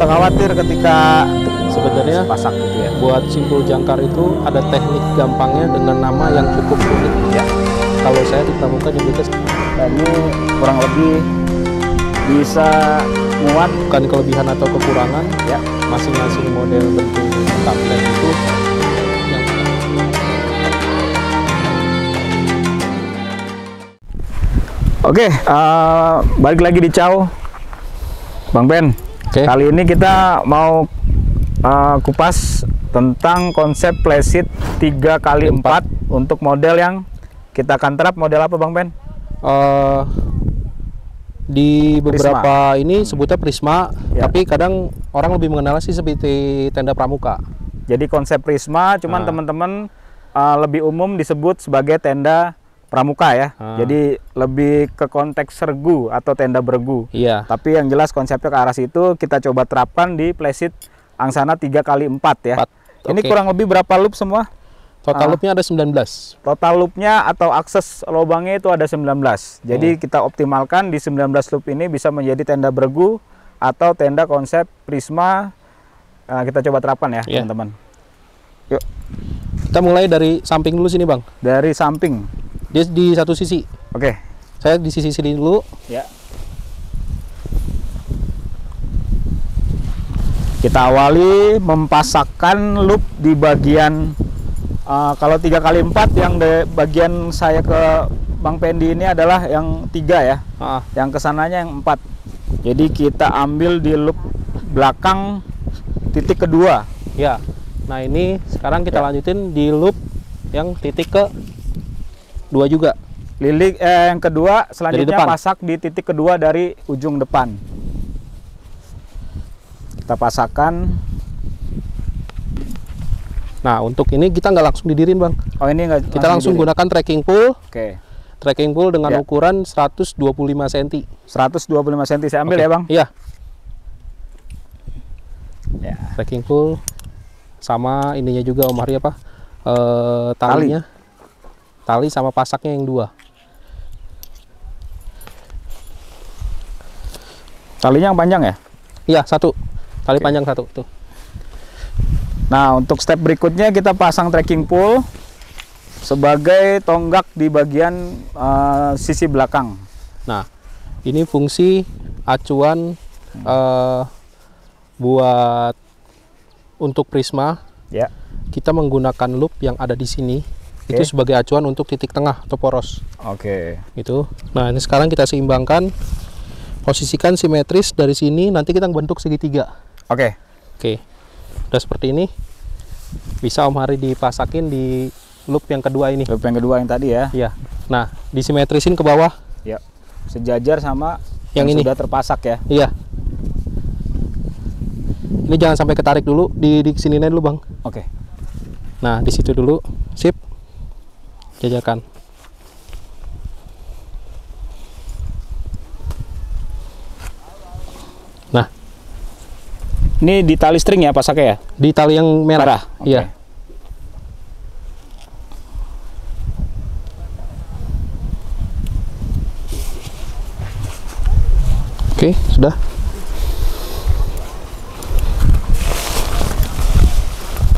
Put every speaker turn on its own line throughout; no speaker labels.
usah khawatir ketika
Sebenarnya
pasak gitu ya.
buat simpul jangkar itu ada teknik gampangnya dengan nama yang cukup unik ya. Kalau saya di Pramuka nyebutnya,
Dan ini kurang lebih bisa muat
bukan kelebihan atau kekurangan
ya.
masing-masing model bentuk kapten itu yang
Oke, balik lagi di Chow, Bang Ben.
Oke.
Kali ini kita mau kupas tentang konsep playseat 3x4 untuk model yang kita akan terap. Model apa, Bang Ben?
di beberapa ini
Hmm.
sebutnya Prisma,
Ya.
tapi kadang orang lebih mengenal sih seperti tenda Pramuka.
Jadi konsep Prisma, cuman teman-teman lebih umum disebut sebagai tenda Pramuka ya. Jadi lebih ke konteks sergu atau tenda bergu.
Iya.
Tapi yang jelas konsepnya ke arah situ kita coba terapkan di playseat Angsana 3x4 ya.
4.
Ini
Oke.
kurang lebih berapa loop semua?
Total loopnya ada 19.
Total loopnya atau akses lubangnya itu ada 19. Jadi kita optimalkan di 19 loop ini bisa menjadi tenda bergu atau tenda konsep Prisma. Kita coba terapkan ya,
Iya.
teman-teman. Yuk,
Kita mulai dari samping dulu sini, Bang.
dari samping.
Dia di satu sisi.
Oke.
Saya di sisi sini dulu.
Ya. Kita awali mempasakkan loop di bagian kalau 3x4 yang di bagian saya ke Bang Pendi ini adalah yang 3 ya. Yang kesananya yang 4. Jadi kita ambil di loop belakang titik kedua.
Ya. Nah, ini sekarang kita
Ya.
lanjutin di loop yang titik ke 2 juga.
Lilik yang kedua selanjutnya
depan.
pasak di titik kedua dari ujung depan. Kita pasakkan.
Nah, untuk ini kita nggak langsung didirin, Bang.
Oh, ini enggak
Kita langsung
diri.
gunakan trekking pole.
Oke.
Trekking pole dengan
Ya.
ukuran 125 cm.
125 cm saya ambil
Oke.
ya, Bang.
Iya,
Ya.
trekking pole sama ininya juga Om Hari apa? Talinya. Tali sama pasaknya yang 2.
Talinya yang panjang ya?
Iya, 1. Tali
Oke.
panjang 1 tuh.
Nah, untuk step berikutnya kita pasang trekking pole sebagai tonggak di bagian sisi belakang.
Nah, ini fungsi acuan buat untuk Prisma.
Ya.
Kita menggunakan loop yang ada di sini.
Oke.
Itu sebagai acuan untuk titik tengah atau poros.
Oke.
Gitu. Nah, ini sekarang kita seimbangkan, posisikan simetris dari sini, nanti kita bentuk segitiga.
Oke.
Oke, udah seperti ini. Bisa Om Hari dipasakin di loop yang kedua ini.
Loop yang kedua yang tadi ya.
Iya. Nah, disimetrisin ke bawah.
Ya. Sejajar sama
Yang ini.
sudah terpasak ya.
Iya. Ini jangan sampai ketarik dulu, di sini dulu, Bang.
Oke.
Nah, di situ dulu. Sip. Jajakan. Nah,
Ini di tali string ya pasaknya ya?
di tali yang merah.
Oke.
Iya. Oke, sudah.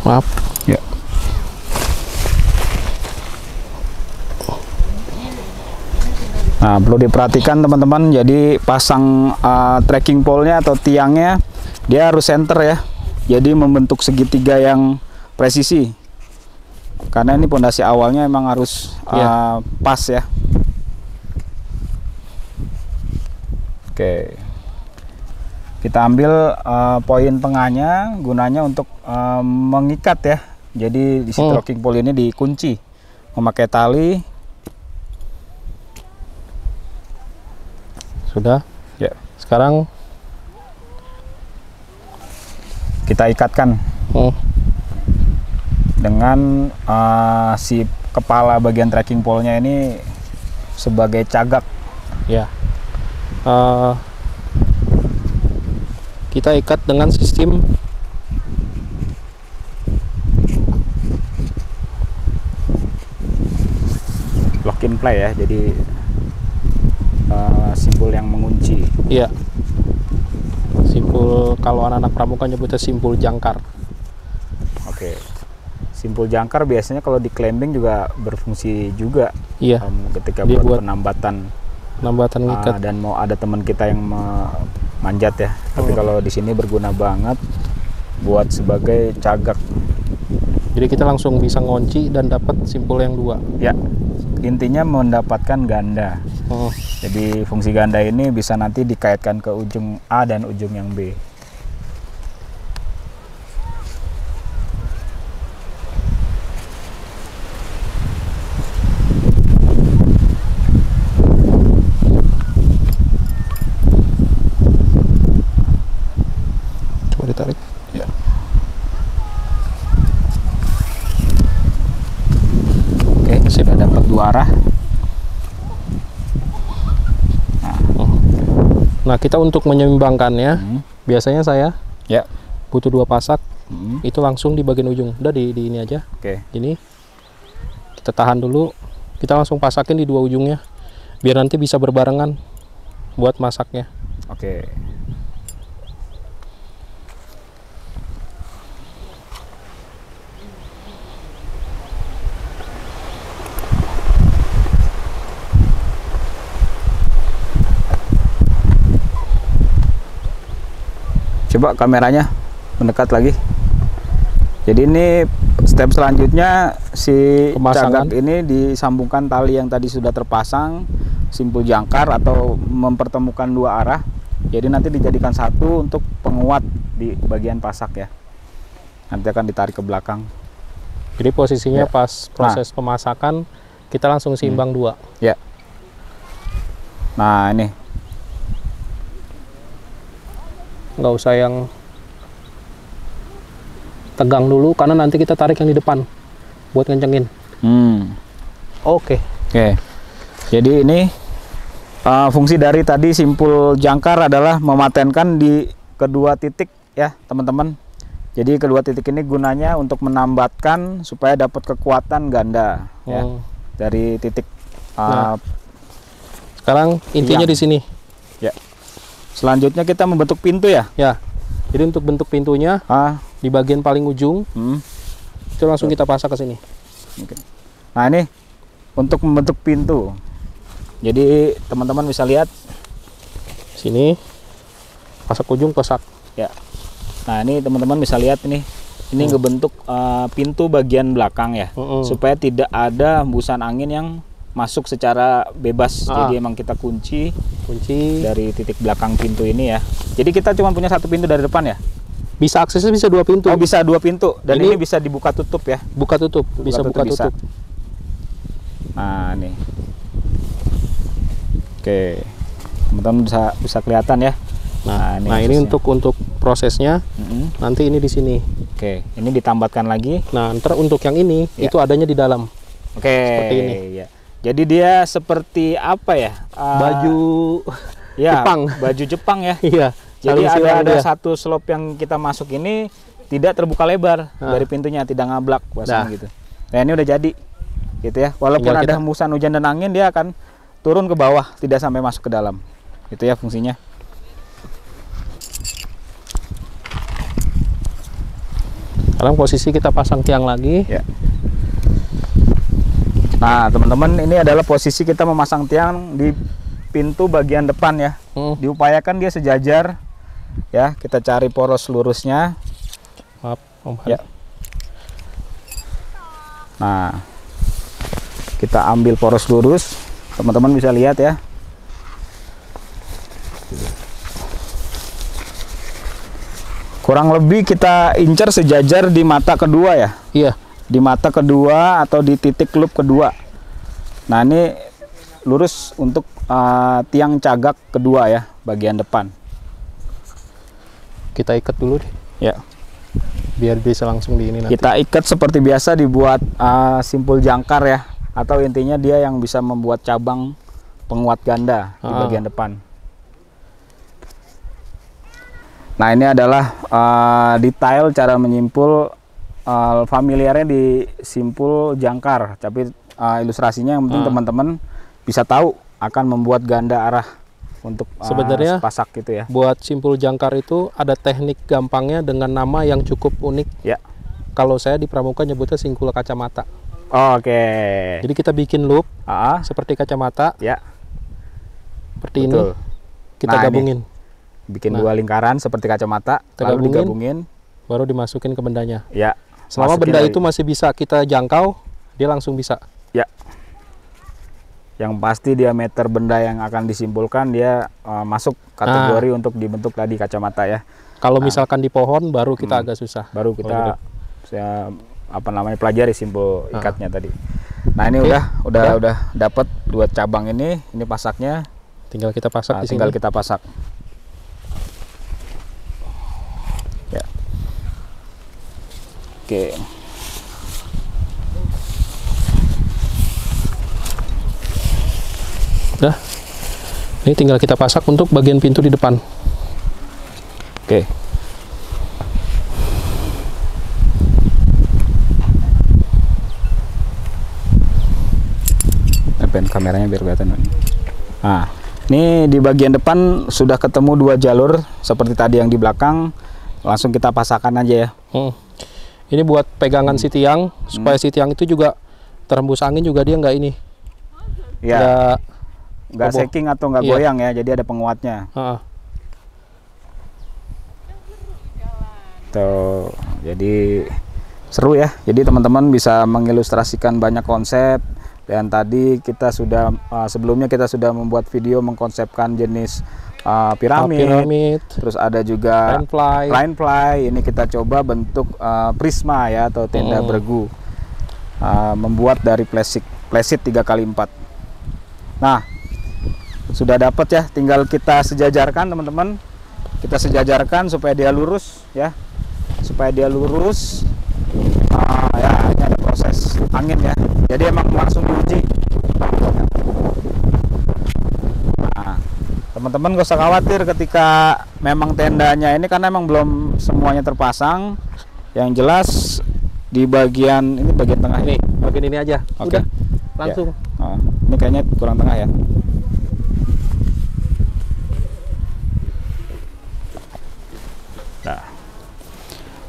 Maaf.
Ya. Nah, perlu diperhatikan teman-teman. Jadi pasang trekking pole-nya atau tiangnya dia harus center ya. Jadi membentuk segitiga yang presisi. Karena ini pondasi awalnya emang harus pas ya. Oke. Kita ambil poin tengahnya, gunanya untuk mengikat ya. Jadi di situ trekking pole ini dikunci memakai tali.
Sudah.
Ya.
Sekarang
Kita ikatkan dengan si kepala bagian trekking pole-nya ini sebagai cagak.
ya. Kita ikat dengan sistem
Lock in play ya. Jadi simbol yang mengunci.
ya, simpul simpul, kalau anak-anak pramuka nyebutnya simpul jangkar.
Oke. Simpul jangkar biasanya kalau di clamping juga berfungsi juga.
Iya.
Ketika
Dia
buat penambatan
ngikat.
dan mau ada teman kita yang manjat ya. Tapi kalau di sini berguna banget buat sebagai cagak.
Jadi kita langsung bisa ngunci dan dapat simpul yang 2.
Ya. Intinya mendapatkan ganda. Jadi fungsi ganda ini bisa nanti dikaitkan ke ujung A dan ujung yang B.
Coba ditarik.
Ya. Oke, sudah dapat 2 arah.
Nah, kita untuk menyeimbangkannya, biasanya saya butuh 2 pasak. Itu langsung di bagian ujung. Udah di ini aja.
Oke.
Ini kita tahan dulu. Kita langsung pasakin di 2 ujungnya, biar nanti bisa berbarengan buat masaknya.
Oke. Coba kameranya mendekat lagi. Jadi ini step selanjutnya si cagak ini disambungkan tali yang tadi sudah terpasang, simpul jangkar atau mempertemukan 2 arah. Jadi nanti dijadikan satu untuk penguat di bagian pasak ya. Nanti akan ditarik ke belakang.
Jadi posisinya pas proses pemasakan kita langsung seimbang 2.
Ya. Nah ini.
Nggak usah yang tegang dulu, karena nanti kita tarik yang di depan buat ngencengin. Oke.
Jadi ini fungsi dari tadi simpul jangkar adalah mematenkan di kedua titik ya teman-teman. Jadi kedua titik ini gunanya untuk menambatkan supaya dapat kekuatan ganda ya dari titik.
Sekarang intinya di sini.
Ya. Selanjutnya kita membentuk pintu ya.
Ya. Jadi untuk bentuk pintunya di bagian paling ujung itu langsung kita pasak ke sini.
Nah ini untuk membentuk pintu. Jadi teman-teman bisa lihat
sini pasak ujung pasak.
Ya. Nah ini teman-teman bisa lihat ini ngebentuk pintu bagian belakang ya, supaya tidak ada hembusan angin yang masuk secara bebas. Jadi emang kita kunci dari titik belakang pintu ini ya. Jadi kita cuma punya 1 pintu dari depan ya.
Bisa aksesnya bisa 2 pintu.
Oh bisa 2 pintu dan ini bisa dibuka tutup ya.
Buka tutup, bisa buka tutup.
Nah nih. Oke, teman-teman bisa kelihatan ya.
Nah ini untuk prosesnya. Nanti ini di sini.
Oke, ini ditambatkan lagi.
Nah ntar untuk yang ini itu adanya di dalam.
Oke.
Seperti ini.
Ya. Jadi dia seperti apa ya?
Baju
Jepang. Baju Jepang ya.
Iya.
Jadi ada satu slop yang kita masuk ini tidak terbuka lebar dari pintunya, tidak ngablak bahasanya gitu. Nah ini udah jadi, gitu ya. Walaupun ada hembusan hujan dan angin, dia akan turun ke bawah, tidak sampai masuk ke dalam. Itu ya fungsinya.
Sekarang posisi kita pasang tiang lagi.
Ya. Nah teman-teman, ini adalah posisi kita memasang tiang di pintu bagian depan ya. Diupayakan dia sejajar ya. Kita cari poros lurusnya.
Maaf, Om.
Ya. Nah, kita ambil poros lurus. Teman-teman bisa lihat ya. Kurang lebih kita incar sejajar di mata kedua ya.
Iya.
Di mata kedua atau di titik loop kedua. Nah ini lurus untuk tiang cagak kedua ya, bagian depan.
Kita ikat dulu deh.
Ya.
Biar bisa langsung di ini nanti.
Kita ikat seperti biasa dibuat simpul jangkar ya. Atau intinya dia yang bisa membuat cabang penguat ganda di bagian depan. Nah ini adalah detail cara menyimpul. Familiarnya di simpul jangkar, tapi ilustrasinya yang penting teman-teman bisa tahu akan membuat ganda arah untuk
sebenarnya
pasak gitu ya.
Buat simpul jangkar itu ada teknik gampangnya dengan nama yang cukup unik.
Ya.
Kalau saya di pramuka nyebutnya simpul kacamata.
Oke.
Jadi kita bikin loop seperti kacamata.
Ya.
Seperti
betul.
Ini. Kita gabungin.
Bikin dua lingkaran seperti kacamata, lalu digabungin,
baru dimasukin ke bendanya.
Ya.
Selama benda itu masih bisa kita jangkau, dia langsung bisa.
Ya. Yang pasti diameter benda yang akan disimpulkan dia masuk kategori untuk dibentuk tadi kacamata ya.
Kalau misalkan di pohon baru kita agak susah.
Baru kita pelajari simpul ikatnya tadi. Nah, ini udah dapat 2 cabang ini pasaknya.
Tinggal kita pasak di sini.
Tinggal kita pasak. Ya. Oke.
Nah, ini tinggal kita pasak untuk bagian pintu di depan.
Oke. Pen kameranya biar kelihatan. Nah, ini di bagian depan sudah ketemu 2 jalur seperti tadi yang di belakang. Langsung kita pasangkan aja ya.
Ini buat pegangan si tiang supaya si tiang itu juga terhembus angin juga dia nggak ini.
Ya. Nggak shaking atau nggak goyang ya, jadi ada penguatnya. Tuh, jadi seru ya. Jadi teman-teman bisa mengilustrasikan banyak konsep. Dan tadi kita sudah sebelumnya kita sudah membuat video mengkonsepkan jenis piramid. Terus ada juga line fly. Ini kita coba bentuk prisma ya atau tenda bergu. Membuat dari plesit 3x4. Nah, sudah dapat ya, tinggal kita sejajarkan teman-teman. Kita sejajarkan supaya dia lurus ya. Supaya dia lurus. Ya, ini ada proses angin ya. Jadi emang langsung diuji. Nah, teman-teman gak usah khawatir ketika memang tendanya ini, karena emang belum semuanya terpasang. Yang jelas di bagian ini, bagian tengah ini,
bagian ini aja.
Oke.
Udah langsung.
Ya. Ini kayaknya kurang tengah ya.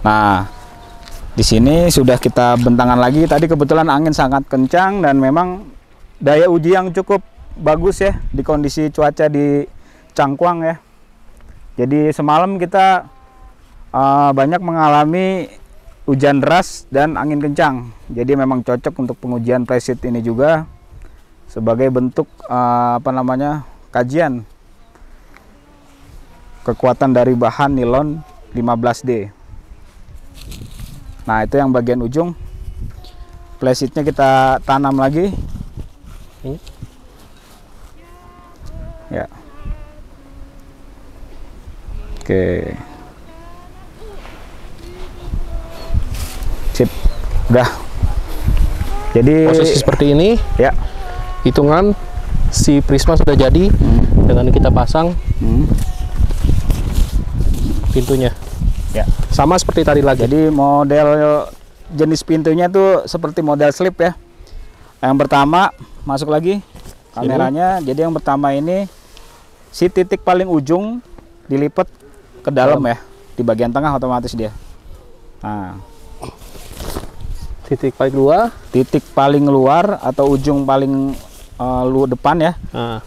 Nah, di sini sudah kita bentangan lagi. Tadi kebetulan angin sangat kencang dan memang daya uji yang cukup bagus ya di kondisi cuaca di Cangkuang ya. Jadi semalam kita banyak mengalami hujan deras dan angin kencang. Jadi memang cocok untuk pengujian presit ini juga sebagai bentuk kajian kekuatan dari bahan nilon 15D. Nah, itu yang bagian ujung. Plesitnya kita tanam lagi. Ya. Oke. Sip. Udah. Jadi
posisi seperti ini.
Ya.
Hitungan si prisma sudah jadi dengan kita pasang pintunya.
Ya.
Sama seperti tadi lagi.
Jadi model jenis pintunya tuh seperti model slip ya. Yang pertama masuk lagi kameranya. Jadi yang pertama ini si titik paling ujung dilipat ke dalam ya. Di bagian tengah otomatis dia. Nah,
titik paling luar.
Titik paling luar atau ujung paling depan ya.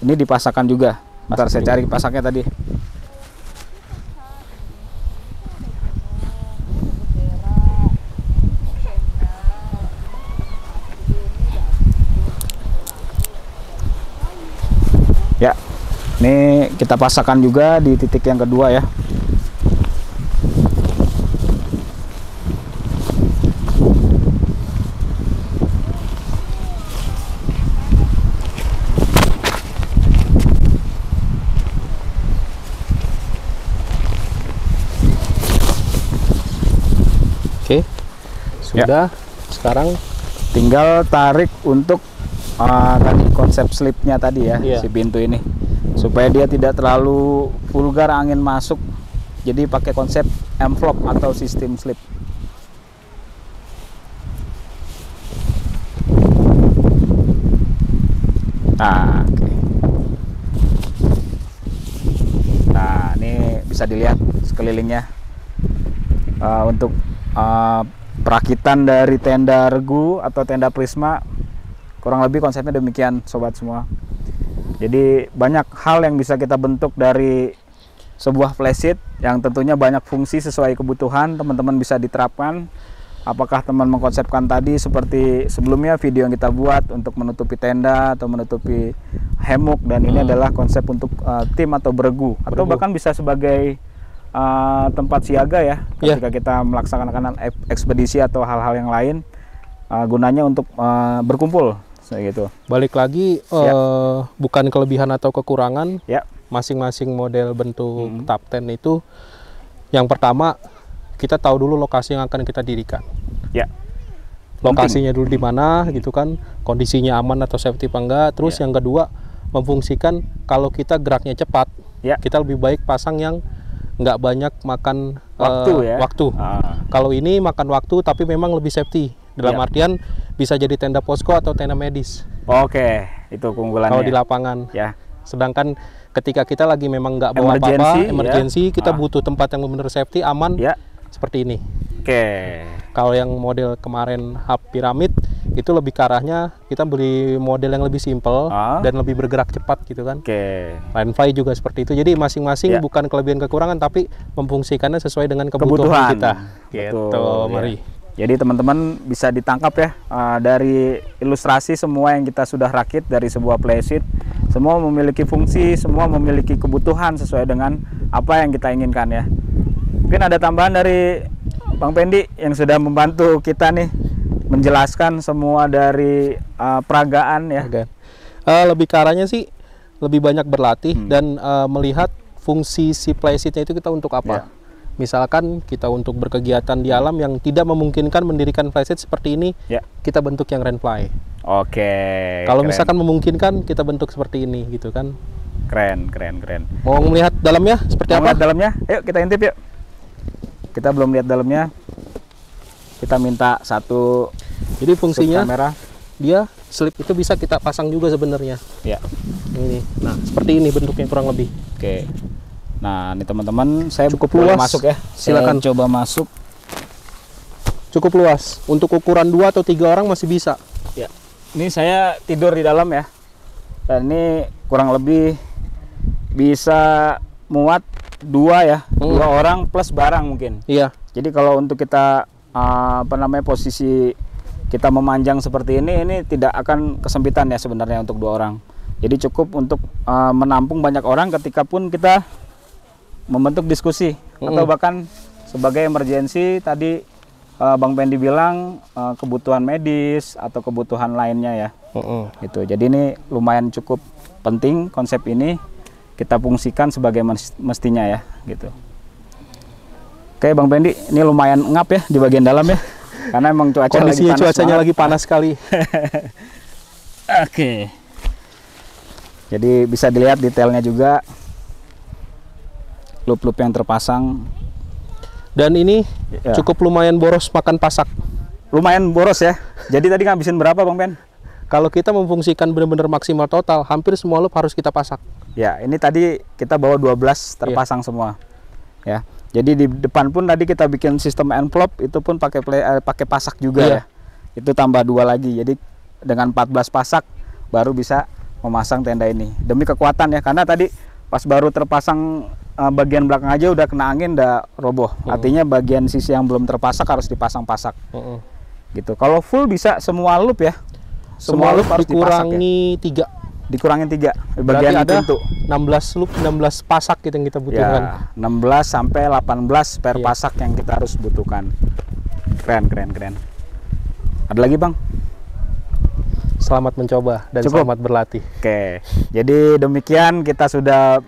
Ini dipasangkan juga. Bentar saya cari pasaknya tadi. Ya, ini kita pasangkan juga di titik yang kedua ya.
Oke, sudah. Ya. Sekarang
tinggal tarik untuk tadi konsep slipnya tadi ya, si pintu ini, supaya dia tidak terlalu vulgar angin masuk. Jadi pakai konsep envelope atau sistem slip. Nah, bisa dilihat sekelilingnya. Untuk perakitan dari tenda regu atau tenda Prisma kurang lebih konsepnya demikian sobat semua. Jadi banyak hal yang bisa kita bentuk dari sebuah flysheet yang tentunya banyak fungsi sesuai kebutuhan teman-teman bisa diterapkan. Apakah teman mengkonsepkan tadi seperti sebelumnya video yang kita buat untuk menutupi tenda atau menutupi hammock, dan ini adalah konsep untuk tim atau beregu, atau bahkan bisa sebagai tempat siaga ya ketika kita melaksanakan ekspedisi atau hal-hal yang lain, gunanya untuk berkumpul gitu.
Balik lagi bukan kelebihan atau kekurangan masing-masing model bentuk top 10 itu. Yang pertama, kita tahu dulu lokasi yang akan kita dirikan. Lokasinya dulu di mana gitu kan, kondisinya aman atau safety apa enggak. Terus yang kedua, memfungsikan kalau kita geraknya cepat, kita lebih baik pasang yang nggak banyak makan waktu. Kalau ini makan waktu tapi memang lebih safety. Dalam artian bisa jadi tenda posko atau tenda medis.
Oke, itu keunggulannya.
Kalau di lapangan. Sedangkan ketika kita lagi memang nggak bawa apa-apa, emergency, kita butuh tempat yang benar-benar safety, aman, seperti ini. Kalau yang model kemarin hub piramid itu lebih ke arahnya kita beli model yang lebih simple dan lebih bergerak cepat gitu kan. Landfly juga seperti itu. Jadi masing-masing bukan kelebihan kekurangan, tapi memfungsikannya sesuai dengan kebutuhan kita. Gitu, mari.
Jadi teman-teman bisa ditangkap ya dari ilustrasi semua yang kita sudah rakit dari sebuah flysheet. Semua memiliki fungsi, semua memiliki kebutuhan sesuai dengan apa yang kita inginkan ya. Mungkin ada tambahan dari Bang Pendi yang sudah membantu kita nih menjelaskan semua dari peragaan ya.
Lebih ke arahnya sih lebih banyak berlatih dan melihat fungsi si flysheetnya itu kita untuk apa. Misalkan kita untuk berkegiatan di alam yang tidak memungkinkan mendirikan flysheet seperti ini, kita bentuk yang Rainfly. Kalau misalkan memungkinkan, kita bentuk seperti ini gitu kan.
Keren.
Mau melihat dalamnya seperti apa?
Dalamnya, yuk kita intip yuk. Kita belum lihat dalamnya. Kita minta satu.
Jadi fungsinya
kamera.
Dia slip itu bisa kita pasang juga sebenarnya. Ini. Nah, seperti ini bentuknya kurang lebih.
Nah, ini teman-teman, saya
cukup luas
masuk ya.
Silakan
coba masuk.
Cukup luas. Untuk ukuran 2 atau 3 orang masih bisa.
Ini saya tidur di dalam ya. Dan ini kurang lebih bisa muat 2 ya. 2 orang plus barang mungkin. Jadi kalau untuk kita posisi kita memanjang seperti ini tidak akan kesempitan ya sebenarnya untuk 2 orang. Jadi cukup untuk menampung banyak orang ketika pun kita membentuk diskusi atau bahkan sebagai emergensi tadi Bang Pendi bilang kebutuhan medis atau kebutuhan lainnya ya. Gitu. Jadi ini lumayan cukup penting konsep ini kita fungsikan sebagai mestinya ya gitu. Oke Bang Pendi, ini lumayan ngap ya di bagian dalam ya. Karena emang cuacanya
lagi panas sekali.
Jadi bisa dilihat detailnya juga. Loop-loop yang terpasang,
dan ini cukup lumayan boros makan pasak.
Lumayan boros ya. Jadi tadi ngabisin berapa Bang Pen?
Kalau kita memfungsikan benar-benar maksimal total, hampir semua loop harus kita pasak.
Ini tadi kita bawa 12 terpasang semua. Jadi di depan pun tadi kita bikin sistem envelope itu pun pakai pasak juga ya. Itu tambah 2 lagi. Jadi dengan 14 pasak baru bisa memasang tenda ini. Demi kekuatan ya, karena tadi pas baru terpasang bagian belakang aja udah kena angin, udah roboh. Artinya bagian sisi yang belum terpasak harus dipasang pasak. Gitu. Kalau full bisa semua loop ya.
Semua loop harus dikurangi 3.
Dikurangin 3.
Bagian ada pintu. 16 loop, 16 pasak gitu yang kita butuhkan.
16 sampai 18 per pasak yang kita harus butuhkan. Keren. Ada lagi Bang?
Selamat mencoba dan selamat berlatih.
Jadi demikian kita sudah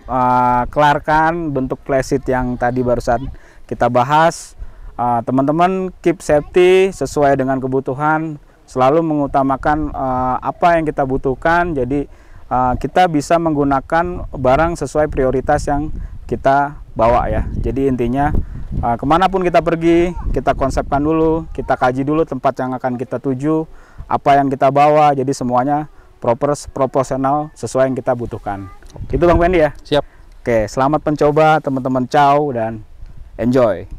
kelarkan bentuk flysheet yang tadi barusan kita bahas. Teman-teman keep safety sesuai dengan kebutuhan, selalu mengutamakan apa yang kita butuhkan. Jadi kita bisa menggunakan barang sesuai prioritas yang kita bawa ya. Jadi intinya kemanapun kita pergi, kita konsepkan dulu, kita kaji dulu tempat yang akan kita tuju, apa yang kita bawa, jadi semuanya proporsional sesuai yang kita butuhkan. Itu Bang Pendi ya?
Siap.
Oke, selamat mencoba teman-teman, ciao dan enjoy.